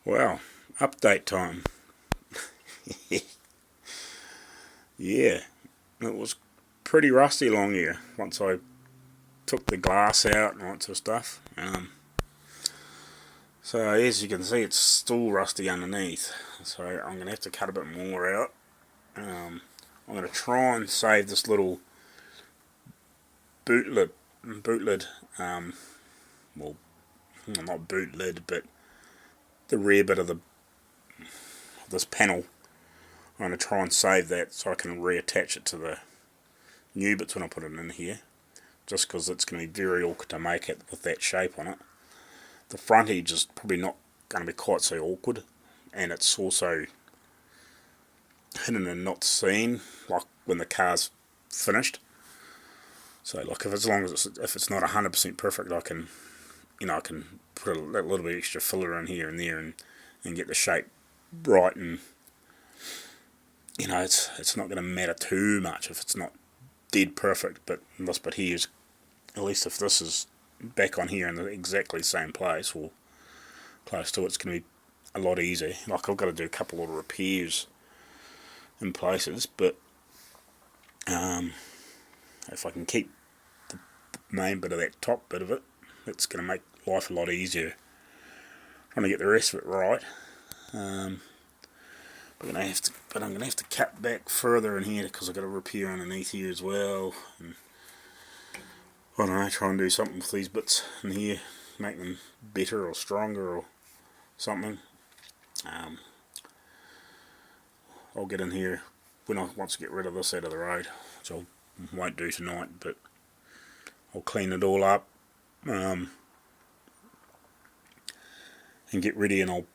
Well, update time. Yeah, it was pretty rusty along here once I took the glass out and all that sort of stuff. So as you can see, it's still rusty underneath. So I'm going to have to cut a bit more out. I'm going to try and save this little boot lid. Well, not boot lid, but the rear bit of this panel. I'm going to try and save that so I can reattach it to the new bits when I put it in here, just because it's going to be very awkward to make it with that shape on it. The front edge is probably not going to be quite so awkward, and it's also hidden and not seen, like when the car's finished. So, like if it's not 100% perfect, I can put a little bit extra filler in here and there, and get the shape right, and it's not going to matter too much if it's not dead perfect. But this bit here is, at least if this is back on here in the exactly same place or close to it, it's going to be a lot easier. Like I've got to do a couple of repairs in places, but if I can keep the main bit of that top bit of it, it's going to make life a lot easier. Trying to get the rest of it right. But I'm going to have to cut back further in here because I've got to repair underneath here as well. And I don't know, try and do something with these bits in here, make them better or stronger or something. I'll get in here when I want to get rid of this out of the road, which I won't do tonight, but I'll clean it all up and get ready, and I'll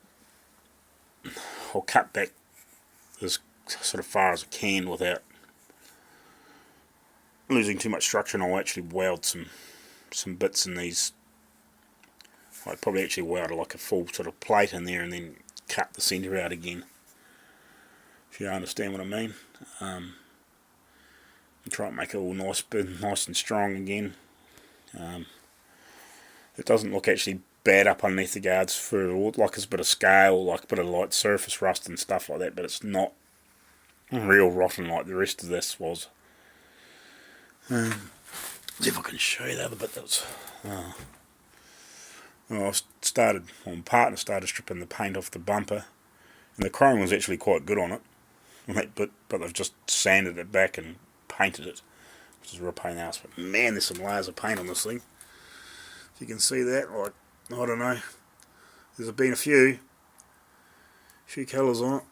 cut back as sort of far as I can without losing too much structure, and I'll actually weld some bits in these. I'd probably actually weld like a full sort of plate in there and then cut the centre out again, if you understand what I mean. And try and make it all nice and strong again. It doesn't look actually bad up underneath the guards for like it's a bit of scale, like a bit of light surface rust and stuff like that, but it's not real rotten like the rest of this was. See if I can show you the other bit that was. My partner started stripping the paint off the bumper, and the chrome was actually quite good on it, but they've just sanded it back and painted it, which is a real pain in the ass. But man, there's some layers of paint on this thing. If you can see that, like, I don't know, there's been a few colours on it,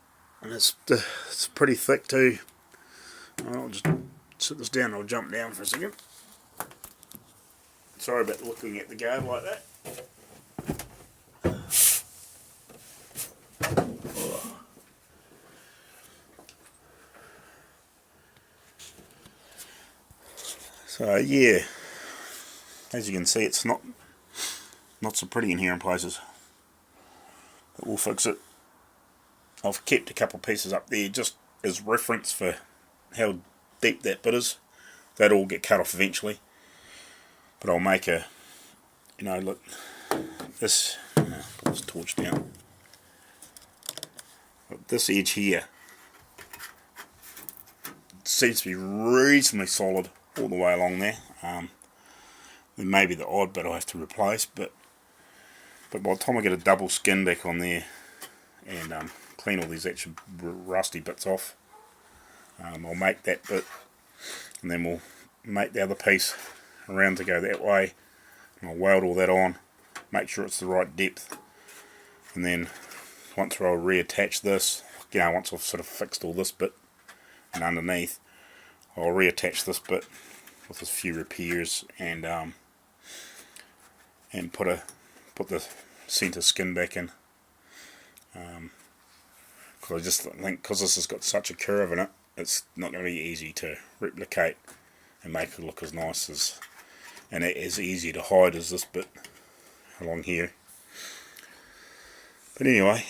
and it's pretty thick too. I'll just sit this down and I'll jump down for a second. Sorry about looking at the guard like that. So yeah, as you can see, it's not so pretty in here in places, but we'll fix it. I've kept a couple of pieces up there just as reference for how deep that bit is. That'll all get cut off eventually, but I'll make look, this, put this torch down, look, this edge here seems to be reasonably solid all the way along there. There may be the odd bit I have to replace, but by the time I get a double skin back on there and clean all these extra rusty bits off, I'll make that bit, and then we'll make the other piece around to go that way, and I'll weld all that on, make sure it's the right depth, and then once I'll reattach this, once I've sort of fixed all this bit and underneath, I'll reattach this bit with a few repairs and put the centre skin back in. Because I just think because this has got such a curve in it, it's not going to be easy to replicate and make it look as nice as, and as easy to hide as this bit along here. But anyway,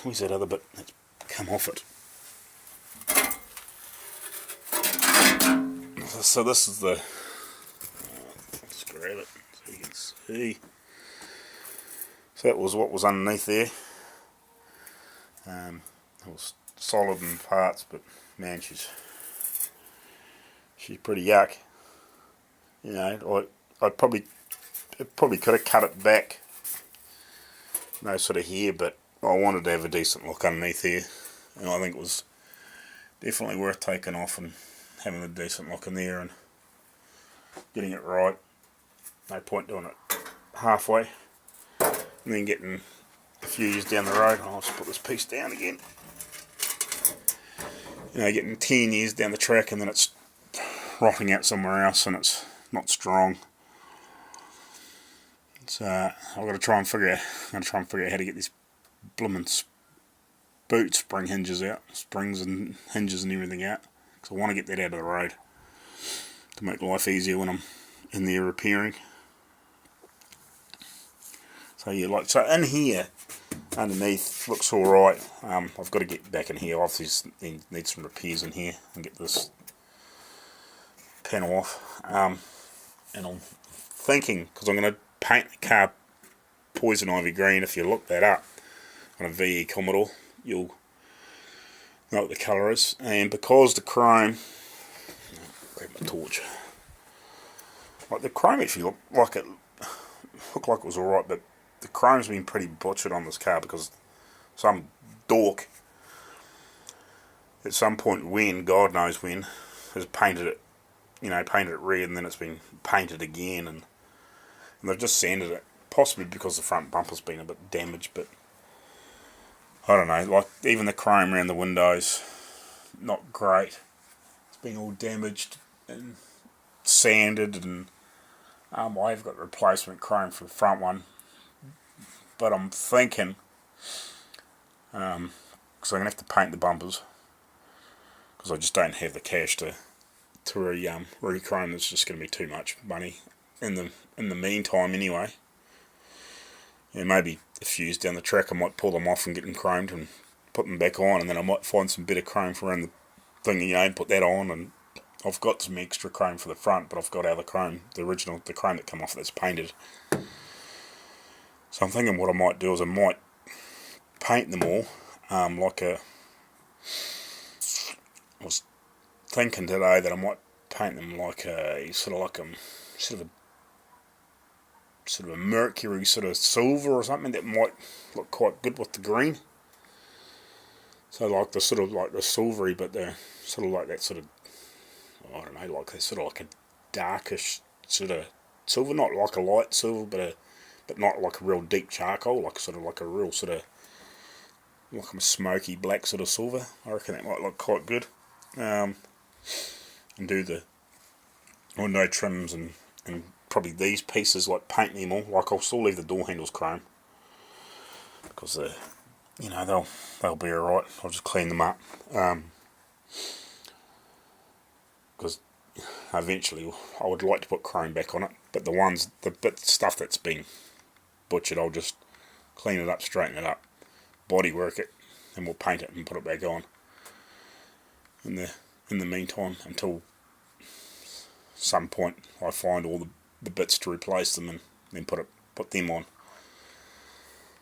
where's that other bit that's come off it? So this is the, let's grab it so you can see. So that was what was underneath there. It was solid in parts, but man, she's pretty yuck. You know, I probably could have cut it back, no sort of here, but I wanted to have a decent look underneath here, and I think it was definitely worth taking off and having a decent look in there and getting it right. No point doing it halfway and then getting a few years down the road. I'll just put this piece down again. You know, getting 10 years down the track and then it's rotting out somewhere else and it's not strong. So I've got to try and figure out how to get these blooming boot spring hinges out, springs and hinges and everything out, because I want to get that out of the road to make life easier when I'm in there repairing. So yeah, so in here underneath looks alright. I've got to get back in here. Obviously need some repairs in here and get this panel off. And I'm thinking, because I'm going to paint the car poison ivy green. If you look that up on a VE Commodore, you'll know what the colour is. And because the chrome, grab my torch, like the chrome actually looked like it was alright, but the chrome's been pretty butchered on this car because some dork at some point when, God knows when, has painted it, painted it red, and then it's been painted again, and they've just sanded it, possibly because the front bumper's been a bit damaged, but I don't know, like even the chrome around the windows, not great. It's been all damaged and sanded, and I've got replacement chrome for the front one, but I'm thinking, because I'm going to have to paint the bumpers, because I just don't have the cash to re-chrome. It's just going to be too much money in the meantime anyway. Yeah, maybe a few years down the track I might pull them off and get them chromed and put them back on, and then I might find some better chrome for around the thing, and put that on. And I've got some extra chrome for the front, but I've got other chrome, the chrome that come off that's painted. So I'm thinking what I might do is I might paint them all I was thinking today that I might paint them like a sort of a mercury sort of silver or something that might look quite good with the green. So like the silvery, but the sort of like that sort of, I don't know, like sort of like a darkish sort of silver, not like a light silver, but not like a real deep charcoal, like sort of like a real sort of like a smoky black sort of silver. I reckon that might look quite good. And do the window trims and probably these pieces, like paint them all. Like I'll still leave the door handles chrome because they'll be alright. I'll just clean them up because eventually I would like to put chrome back on it, but the stuff that's been butchered, I'll just clean it up, straighten it up, body work it, and we'll paint it and put it back on in the meantime, until some point I find all the bits to replace them and then put them on.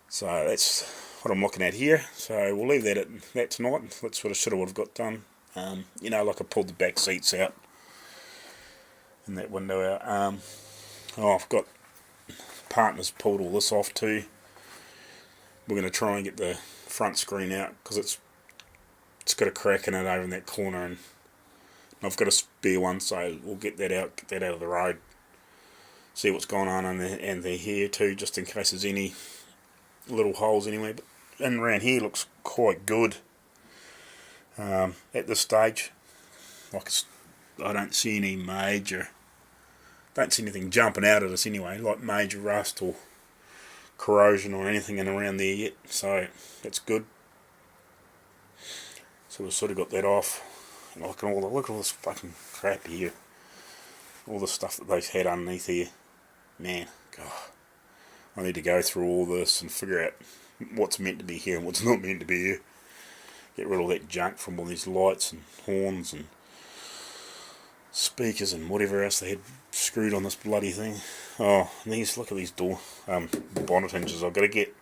So that's what I'm looking at here. So we'll leave that at that tonight. That's what I should have got done. Like I pulled the back seats out and that window out. I've got partners pulled all this off too. We're going to try and get the front screen out because it's got a crack in it over in that corner, and I've got a spare one, so we'll get that out of the road, see what's going on in the here too, just in case there's any little holes anyway. But in around here looks quite good at this stage. I don't see anything jumping out at us anyway, like major rust or corrosion or anything in around there yet, so that's good. So we've sort of got that off. And look at all this fucking crap here. All the stuff that they've had underneath here. Man, God. I need to go through all this and figure out what's meant to be here and what's not meant to be here. Get rid of all that junk from all these lights and horns and speakers and whatever else they had screwed on this bloody thing. Oh, look at these door bonnet hinges. I've got to get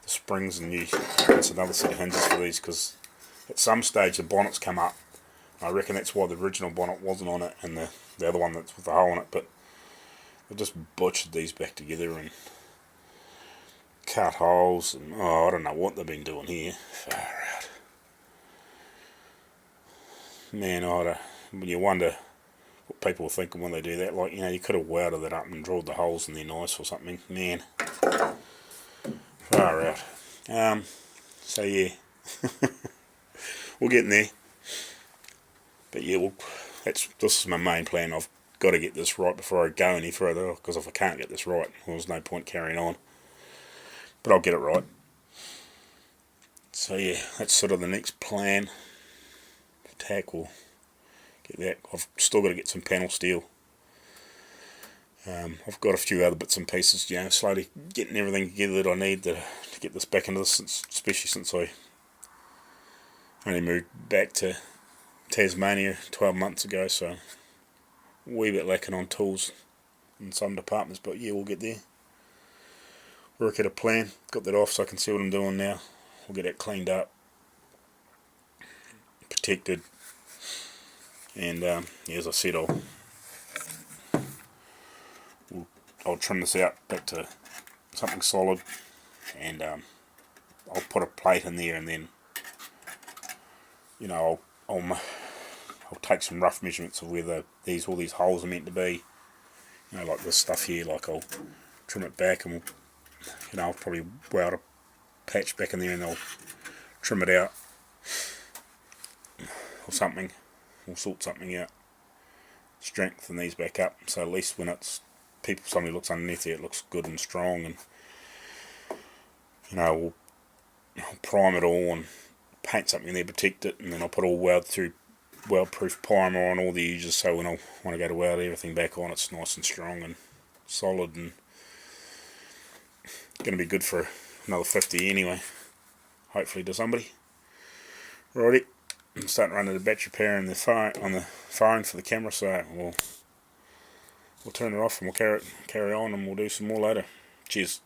the springs, and it's another set of hinges for these, because at some stage the bonnets come up. I reckon that's why the original bonnet wasn't on it, and the other one that's with the hole in it, but they've just butchered these back together and cut holes, and I don't know what they've been doing here. Far out. Man, when you wonder what people are thinking when they do that, like, you could have welded that up and drilled the holes in there nice or something. Man, far out. So yeah, we're getting there. But yeah, this is my main plan. I've got to get this right before I go any further, because if I can't get this right, well, there's no point carrying on. But I'll get it right. So yeah, that's sort of the next plan. Tack will get that. I've still got to get some panel steel. I've got a few other bits and pieces, slowly getting everything together that I need to get this back into this, especially since I only moved back to Tasmania 12 months ago, so a wee bit lacking on tools in some departments, but yeah, we'll get there. Work out a plan, got that off so I can see what I'm doing now. We'll get that cleaned up, protected, and yeah, as I said, I'll trim this out back to something solid, and I'll put a plate in there, and then I'll take some rough measurements of where all these holes are meant to be. Like this stuff here, like I'll trim it back, and I'll probably weld a patch back in there, and I'll trim it out or something. We'll sort something out, strengthen these back up, so at least when somebody looks underneath there, it looks good and strong, and I'll prime it all and paint something there, protect it, and then I'll put all weld-proof primer on all the edges, so when I want to go to weld everything back on, it's nice and strong and solid, and going to be good for another 50 anyway, hopefully, to somebody. Righty, I'm starting running the battery power on the phone for the camera, so we'll turn it off and we'll carry on, and we'll do some more later. Cheers.